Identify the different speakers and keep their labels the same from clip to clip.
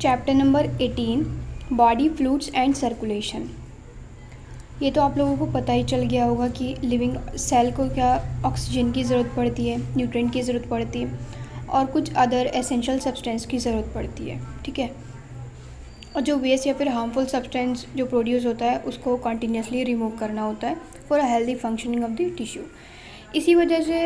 Speaker 1: Chapter number 18 body fluids and circulation. ये तो आप लोगों को पता ही चल गया होगा कि लिविंग सेल को क्या ऑक्सीजन की ज़रूरत पड़ती है, न्यूट्रिएंट की ज़रूरत पड़ती है और कुछ अदर एसेंशियल सब्सटेंस की ज़रूरत पड़ती है। ठीक है, और जो वेस्ट या फिर हार्मफुल सब्सटेंस जो प्रोड्यूस होता है उसको कंटिन्यूसली रिमूव करना होता है for a healthy functioning of the tissue. इसी वजह से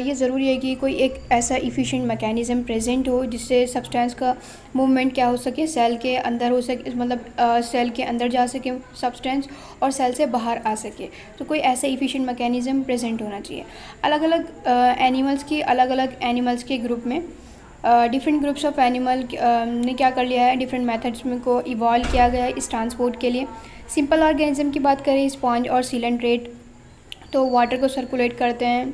Speaker 1: ये ज़रूरी है कि कोई एक ऐसा इफ़िशिएंट मैकेनिज़्म प्रेजेंट हो जिससे सब्सटेंस का मूवमेंट क्या हो सके, सेल के अंदर हो सके, मतलब सेल के अंदर जा सके सब्सटेंस और सेल से बाहर आ सके। तो कोई ऐसा इफ़िशिएंट मैकेनिज़्म प्रेजेंट होना चाहिए। अलग अलग एनिमल्स के ग्रुप में डिफरेंट ग्रुप्स ऑफ एनिमल ने क्या कर लिया है, डिफरेंट मेथड्स में को इवॉल्व किया गया है इस ट्रांसपोर्ट के लिए। सिंपल ऑर्गेनिज्म की बात करें, स्पॉन्ज और सीलेंट्रेट तो वाटर को सर्कुलेट करते हैं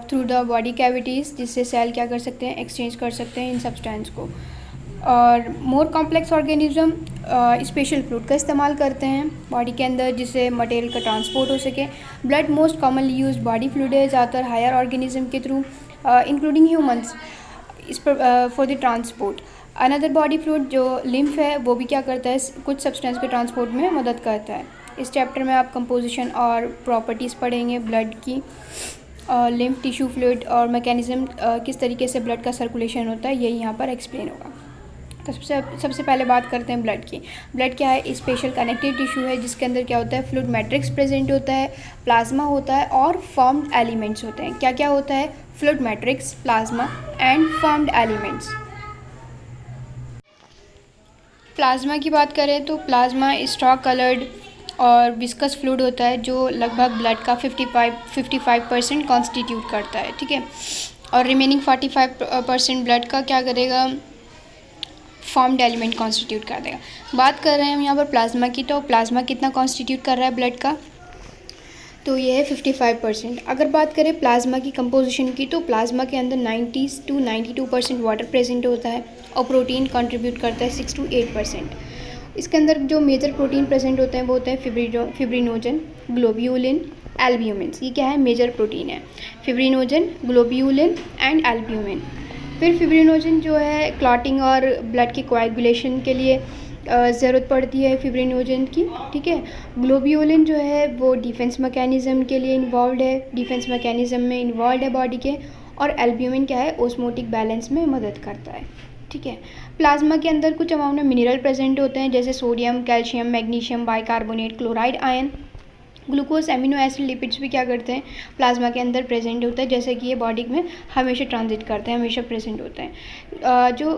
Speaker 1: थ्रू द बॉडी कैविटीज़, जिससे सेल क्या कर सकते हैं, एक्सचेंज कर सकते हैं इन सब्सटेंस को। और more complex organism special fluid का इस्तेमाल करते हैं बॉडी के अंदर जिससे मटेरियल का ट्रांसपोर्ट हो सके। Blood most commonly use body fluid है ज़्यादातर हायर ऑर्गेनिज्म के थ्रू इंक्लूडिंग ह्यूमंस इस पर for the transport. Another body fluid जो लिम्फ है वो भी क्या करता है, कुछ सब्सटेंस के ट्रांसपोर्ट में मदद करता है। इस चैप्टर में आप कंपोजिशन और प्रॉपर्टीज़ पढ़ेंगे ब्लड की, लिम्फ टिश्यू फ्लूइड और मैकेनिज़्म किस तरीके से ब्लड का सर्कुलेशन होता है, यही यहाँ पर एक्सप्लेन होगा। तो सबसे पहले बात करते हैं ब्लड की। ब्लड क्या है, स्पेशल कनेक्टिव टिश्यू है जिसके अंदर क्या होता है, फ्लूइड मैट्रिक्स प्रेजेंट होता है, प्लाज्मा होता है और फॉर्म्ड एलिमेंट्स होते हैं। क्या क्या होता है, fluid matrix, plasma and formed elements. Plasma की बात करें तो प्लाज्मा स्ट्रॉ कलर्ड और विस्कस फ्लूइड होता है जो लगभग ब्लड का 55% कॉन्स्टिट्यूट करता है। ठीक है, और रिमेनिंग 45% ब्लड का क्या करेगा, फॉर्म्ड एलिमेंट कॉन्स्टिट्यूट कर देगा। बात कर रहे हैं हम यहाँ पर प्लाज्मा की, तो प्लाज्मा कितना कॉन्स्टिट्यूट कर रहा है ब्लड का, तो ये है 55%। अगर बात करें प्लाज्मा की कंपोजिशन की, तो प्लाज्मा के अंदर 90 to 92% वाटर प्रेजेंट होता है और प्रोटीन कंट्रीब्यूट करता है 6 to 8%। इसके अंदर जो मेजर प्रोटीन प्रेजेंट होते हैं वो होते हैं फिब्रिनोजन, ग्लोब्यूलिन, एल्ब्यूमिन। ये क्या है, मेजर प्रोटीन है, फिब्रिनोजन, ग्लोब्यूलिन एंड एल्ब्यूमिन। फिर फिब्रिनोजन जो है क्लॉटिंग और ब्लड की कोएगुलेशन के लिए ज़रूरत पड़ती है फिब्रिनोजन की। ठीक है, ग्लोब्यूलिन जो है वो डिफेंस मैकेनिज़्म के लिए इन्वॉल्व है, डिफेंस मैकेनिज़्म में इन्वॉल्व है बॉडी के। और एल्ब्यूमिन क्या है, ओस्मोटिक बैलेंस में मदद करता है। ठीक है, प्लाज्मा के अंदर कुछ अमाउंट में मिनरल प्रेजेंट होते हैं जैसे sodium, calcium, magnesium, bicarbonate, chloride, ion. Glucose, amino acid, lipids भी क्या करते हैं, प्लाज्मा के अंदर प्रेजेंट होता है, जैसे कि ये बॉडी में हमेशा ट्रांजिट करते हैं, हमेशा प्रेजेंट होते हैं। जो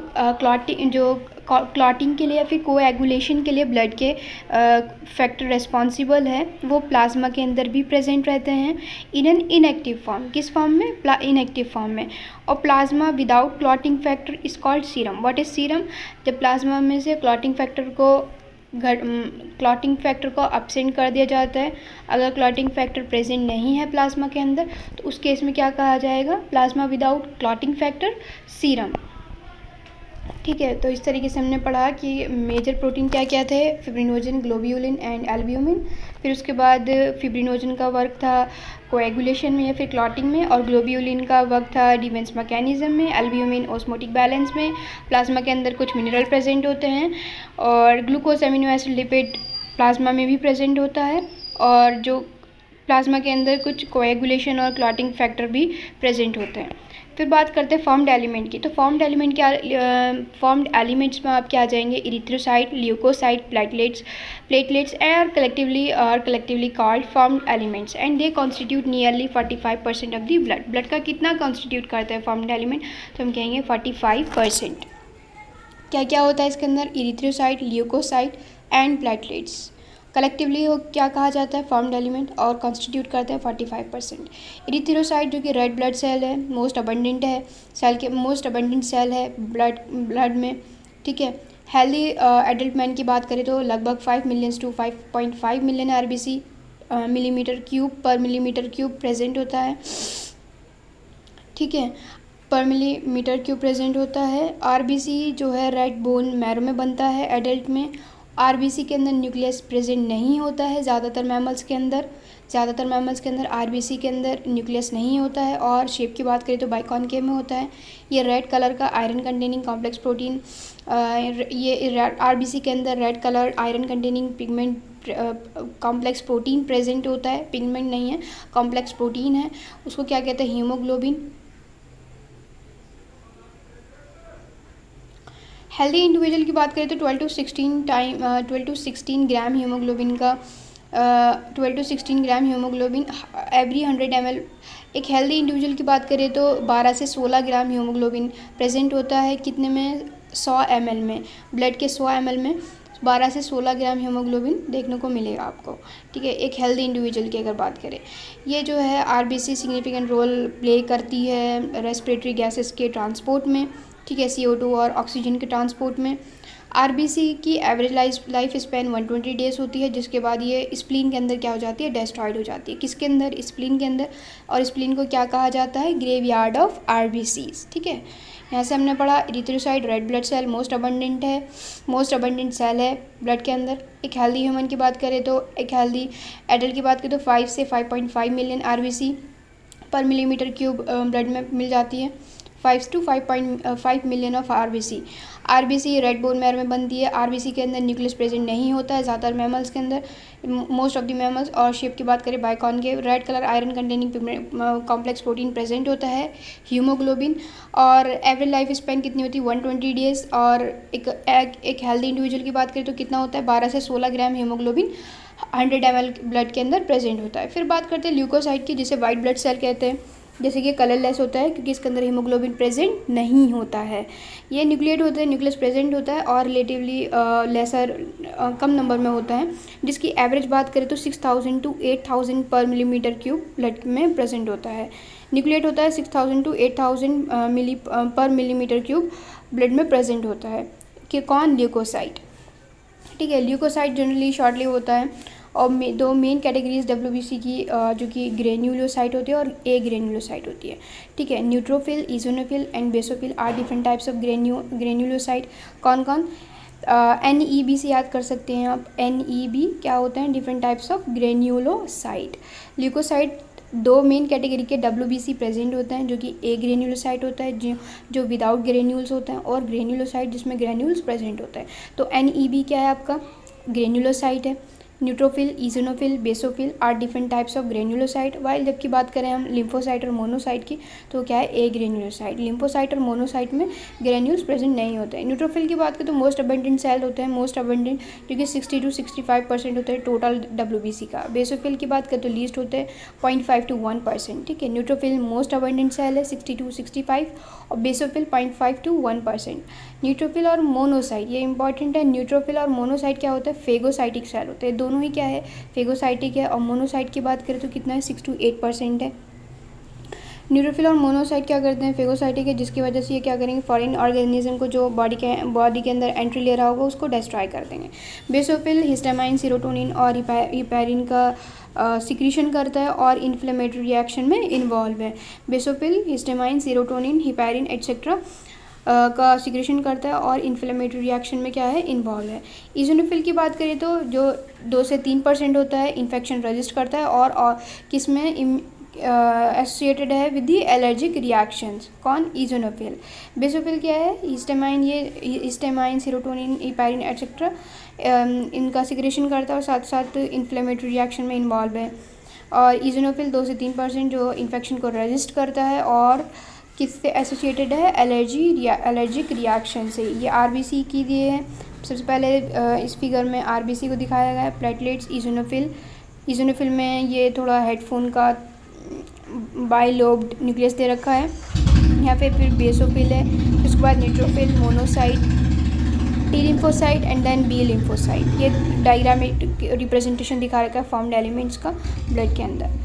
Speaker 1: क्लॉटिंग के लिए या फिर कोएगुलेशन के लिए ब्लड के फैक्टर रिस्पॉन्सिबल है वो प्लाज्मा के अंदर भी प्रेजेंट रहते हैं इन एन इनएक्टिव फॉर्म। किस फॉर्म में, इनएक्टिव फॉर्म में। और plasma without clotting factor is called serum. What is serum, जब प्लाज्मा में से क्लॉटिंग फैक्टर को अब्सेंट कर दिया जाता है, अगर क्लॉटिंग फैक्टर प्रेजेंट नहीं है प्लाज्मा के अंदर तो उस केस में क्या कहा जाएगा, plasma without clotting factor, serum. ठीक है, तो इस तरीके से हमने पढ़ा कि मेजर प्रोटीन क्या क्या थे, फिब्रिनोजन, ग्लोब्यूलिन एंड एल्ब्यूमिन। फिर उसके बाद फिब्रिनोजन का वर्क था कोएगुलेशन में या फिर क्लॉटिंग में, और ग्लोब्यूलिन का वर्क था डिफेंस मैकेनिज्म में, एल्ब्यूमिन ओस्मोटिक बैलेंस में। प्लाज्मा के अंदर कुछ मिनरल प्रेजेंट होते हैं और glucose, amino acid, lipid plasma में भी प्रेजेंट होता है, और जो प्लाज्मा के अंदर कुछ कोएगुलेशन और क्लॉटिंग फैक्टर भी प्रेजेंट होते हैं। फिर बात करते हैं फॉर्म्ड एलिमेंट की। तो फॉर्म्ड एलिमेंट्स में आप क्या आ जाएंगे, erythrocyte, leucocyte, platelets are collectively called formed elements and they constitute nearly 45% of the blood का कितना कॉन्स्टिट्यूट करते हैं फॉर्म्ड एलिमेंट, तो हम कहेंगे 45%। क्या क्या होता है इसके अंदर, erythrocyte, leucocyte and platelets. Collectively वो क्या कहा जाता है, फॉर्म्ड एलिमेंट, और कॉन्स्टिट्यूट करते हैं 45%। इरिथ्रोसाइट जो कि रेड ब्लड सेल है, मोस्ट अबंडेंट है, मोस्ट अबंडेंट सेल है ब्लड में। ठीक है, हेल्दी एडल्ट मैन की बात करें तो लगभग 5 मिलियन to 5.5 मिलियन RBC पर मिलीमीटर क्यूब प्रेजेंट होता है। ठीक है, पर मिलीमीटर क्यूब प्रेजेंट होता है। RBC जो है रेड बोन मैरो में बनता है एडल्ट में। RBC के अंदर न्यूक्लियस प्रेजेंट नहीं होता है ज़्यादातर मैमल्स के अंदर। ज़्यादातर मैमल्स के अंदर आरबीसी के अंदर न्यूक्लियस नहीं होता है, और शेप की बात करें तो बाइकॉनकेव में होता है। ये रेड कलर का आयरन कंटेनिंग कॉम्प्लेक्स प्रोटीन, ये आरबीसी के अंदर red colour iron containing pigment complex protein present होता है। पिगमेंट नहीं है, कॉम्प्लेक्स प्रोटीन है। उसको क्या कहते हैं? हीमोग्लोबिन। हेल्दी इंडिविजुअल की बात करें तो 12 to 16 ग्राम हीमोग्लोबिन का 12 to 16 gram haemoglobin every 100 ml। एक हेल्दी इंडिविजुअल की बात करें तो 12 से 16 ग्राम हीमोग्लोबिन प्रेजेंट होता है। कितने में? 100 ml में, ब्लड के 100 ml में 12 से 16 ग्राम हीमोग्लोबिन देखने को मिलेगा आपको, ठीक है, एक हेल्दी इंडिविजुअल की अगर बात करें। ये जो है आरबीसी सिग्निफिकेंट रोल प्ले करती है रेस्पिरेटरी गैसेस के ट्रांसपोर्ट में, ठीक है, CO2 और ऑक्सीजन के ट्रांसपोर्ट में। आरबीसी की एवरेज लाइफ स्पैन 120 डेज़ होती है, जिसके बाद ये स्प्लीन के अंदर क्या हो जाती है? डिस्ट्रॉयड हो जाती है। किसके अंदर? स्प्लीन के अंदर। और स्प्लीन को क्या कहा जाता है? ग्रेवयार्ड ऑफ आरबीसीज, ठीक है। यहाँ से हमने पढ़ा erythrocyte red blood cell most abundant है, मोस्ट अबंडेंट सेल है ब्लड के अंदर। एक हेल्दी ह्यूमन की बात करें तो, एक हेल्दी एडल्ट की बात करें तो 5 से 5.5 मिलियन आरबीसी पर मिलीमीटर क्यूब ब्लड में मिल जाती है। 5 to 5.5 million of RBC red bone marrow में बनती है। आरबीसी के अंदर न्यूक्लियस प्रेजेंट नहीं होता है ज़्यादातर मैमल्स के अंदर, मोस्ट ऑफ द मैमल्स। और शेप की बात करें biconcave, red colour iron containing complex protein present होता है, हीमोग्लोबिन। और एवरेज लाइफ स्पैन कितनी होती है? 120 डेज़। और एक हेल्दी इंडिविजुअल की बात करें तो कितना होता है? 12 से 16 ग्राम हीमोग्लोबिन 100 ml ब्लड के अंदर प्रेजेंट होता है। फिर बात करते हैं ल्यूकोसाइट की, जिसे वाइट ब्लड सेल कहते हैं। जैसे कि कलरलेस होता है क्योंकि इसके अंदर हीमोग्लोबिन प्रेजेंट नहीं होता है। ये न्यूक्लिएट होता है, न्यूक्लियस प्रेजेंट होता है और रिलेटिवली लेसर कम नंबर में होता है, जिसकी एवरेज बात करें तो 6000 to 8000 पर मिलीमीटर क्यूब ब्लड में प्रेजेंट होता है। न्यूक्लिएट होता है 6000 to 8000 पर मिलीमीटर क्यूब ब्लड में प्रेजेंट होता है। कि कौन? ल्यूकोसाइट, ठीक है। ल्यूकोसाइट जनरली शॉर्टली होता है। और दो मेन कैटेगरीज डब्ल्यूबीसी की जो कि ग्रेन्युलोसाइट होती है और ए ग्रेन्युलोसाइट होती है, ठीक है। Neutrophil, eosinophil and basophil are different types of granulocyte. कौन कौन? NEB से याद कर सकते हैं आप। NEB क्या होता है? Different types of granulocyte. Leukocyte दो मेन कैटेगरी के डब्ल्यूबीसी प्रेजेंट होते हैं, जो कि ए ग्रेन्युलोसाइट होता है जो विदाउट ग्रेन्यूल्स होता है, और ग्रेन्युलोसाइट जिसमें ग्रेन्यूल्स प्रेजेंट होता है। तो NEB क्या है आपका? ग्रेन्युलोसाइट है। Neutrophil, eosinophil, basophil are different types of granulocyte. While जबकि बात करें हम लिम्फोसाइट और मोनोसाइट की, तो क्या है? ए ग्रेन्युलोसाइट। लिम्फोसाइट और मोनोसाइट में ग्रेन्यूल्स प्रेजेंट नहीं होते हैं। न्यूट्रोफिल की बात करें तो मोस्ट अबंडेंट सेल होते हैं, मोस्ट अबंडेंट, जो कि 60 to 65% होते हैं टोटल डब्ल्यूबीसी का। बेसोफिल की बात करें तो लीस्ट होते हैं 0.5 to 1%, ठीक है। न्यूट्रोफिल मोस्ट अबंडेंट सेल है 60 to 65 और बेसोफिल 0.5 to 1%। न्यूट्रोफिल और मोनोसाइट, ये इंपॉर्टेंट है। न्यूट्रोफिल और मोनोसाइट क्या होता है? फेगोसाइटिक सेल होते हैं। दोनों ही क्या है? फेगोसाइटिक है। और मोनोसाइट की बात करें तो कितना है? 6 to 8% है। न्यूट्रोफिल और मोनोसाइट क्या करते हैं? फेगोसाइटिक है, जिसकी वजह से ये क्या करेंगे? फॉरेन ऑर्गेनिज्म को जो बॉडी के अंदर एंट्री ले रहा होगा उसको डिस्ट्रॉय कर देंगे। बेसोफिल हिस्टामाइन, सीरोटोनिन और हिपैरिन का सिक्रीशन करता है और इन्फ्लेमेटरी रिएक्शन में इन्वॉल्व है। Basophil histamine, serotonin, heparin etcetera का सिक्रेशन करता है और इन्फ्लेमेटरी रिएक्शन में क्या है? इन्वॉल्व है। इजोनोफिल की बात करें तो जो 2 से 3% होता है, इन्फेक्शन रजिस्ट करता है और किस में एसोसिएटेड है? With the allergic reactions. कौन? इजोनोफिल। बेसोफिल क्या है? हिस्टामाइन, ये हिस्टामाइन, सीरोटोनिन, हिपैरिन एटसेट्रा इनका सिक्रेशन करता है और साथ साथ इन्फ्लेमेटरी रिएक्शन में इन्वॉल्व है। और इजोनोफिल 2 से 3% जो इन्फेक्शन को रजिस्ट करता है और किससे एसोसिएटेड है? एलर्जिक रिएक्शन से। ये आरबीसी की दिए हैं। सबसे पहले इस फिगर में आरबीसी को दिखाया गया है, प्लेटलेट्स, इजोनोफिल में ये थोड़ा हेडफोन का बाइलोब्ड न्यूक्लियस दे रखा है। यहाँ पे फिर बेसोफिल है, उसके बाद neutrophil, monocyte, T lymphocyte and then B lymphocyte. ये डायग्रामेटिक रिप्रेजेंटेशन दिखा रखा है फॉर्म्ड एलिमेंट्स का ब्लड के अंदर।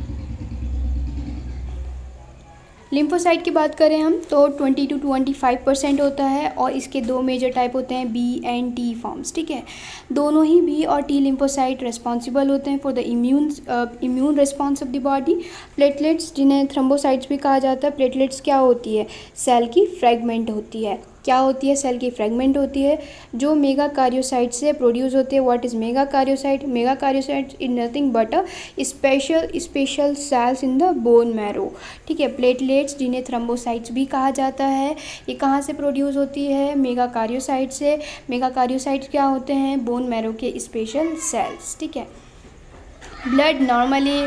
Speaker 1: लिम्फोसाइट की बात करें हम तो 20 to 25% होता है और इसके दो मेजर टाइप होते हैं, बी एंड टी फॉर्म्स, ठीक है। दोनों ही बी और टी लिम्फोसाइट रिस्पॉन्सिबल होते हैं for the immune response of the body. Platelets, जिन्हें थ्रोम्बोसाइट्स भी कहा जाता है, प्लेटलेट्स क्या होती है? सेल की फ्रेगमेंट होती है, क्या होती है, सेल की फ्रेगमेंट होती है जो मेगा कार्योसाइट से प्रोड्यूस होती है। What is megakaryocyte? Megakaryocyte is nothing but a special cells in the bone marrow. ठीक है, प्लेटलेट्स जिन्हें थ्रोम्बोसाइट्स भी कहा जाता है, ये कहाँ से प्रोड्यूस होती है? मेगा कार्योसाइट से। मेगा कार्योसाइट्स क्या होते हैं? बोन मैरो के स्पेशल सेल्स। ठीक है, ब्लड नॉर्मली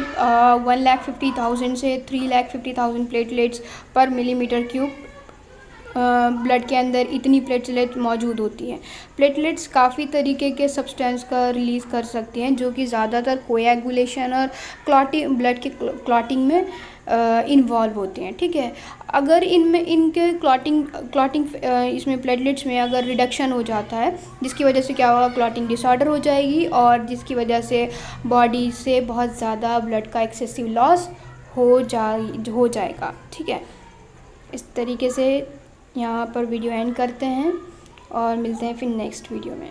Speaker 1: 1,50,000 से 3,50,000 प्लेटलेट्स पर मिलीमीटर क्यूब ब्लड के अंदर इतनी प्लेटलेट मौजूद होती हैं। प्लेटलेट्स काफ़ी तरीके के सब्सटेंस का रिलीज़ कर सकती हैं जो कि ज़्यादातर कोएगुलेशन और क्लॉटिंग, ब्लड के क्लॉटिंग में इन्वॉल्व होते हैं। ठीक है, अगर इनमें इनके क्लॉटिंग इसमें प्लेटलेट्स में अगर रिडक्शन हो जाता है जिसकी वजह से क्या होगा, क्लॉटिंग डिसऑर्डर हो जाएगी और जिसकी वजह से बॉडी से बहुत ज़्यादा ब्लड का एक्सेसिव लॉस हो जाएगा। ठीक है, इस तरीके से यहाँ पर वीडियो एंड करते हैं और मिलते हैं फिर नेक्स्ट वीडियो में।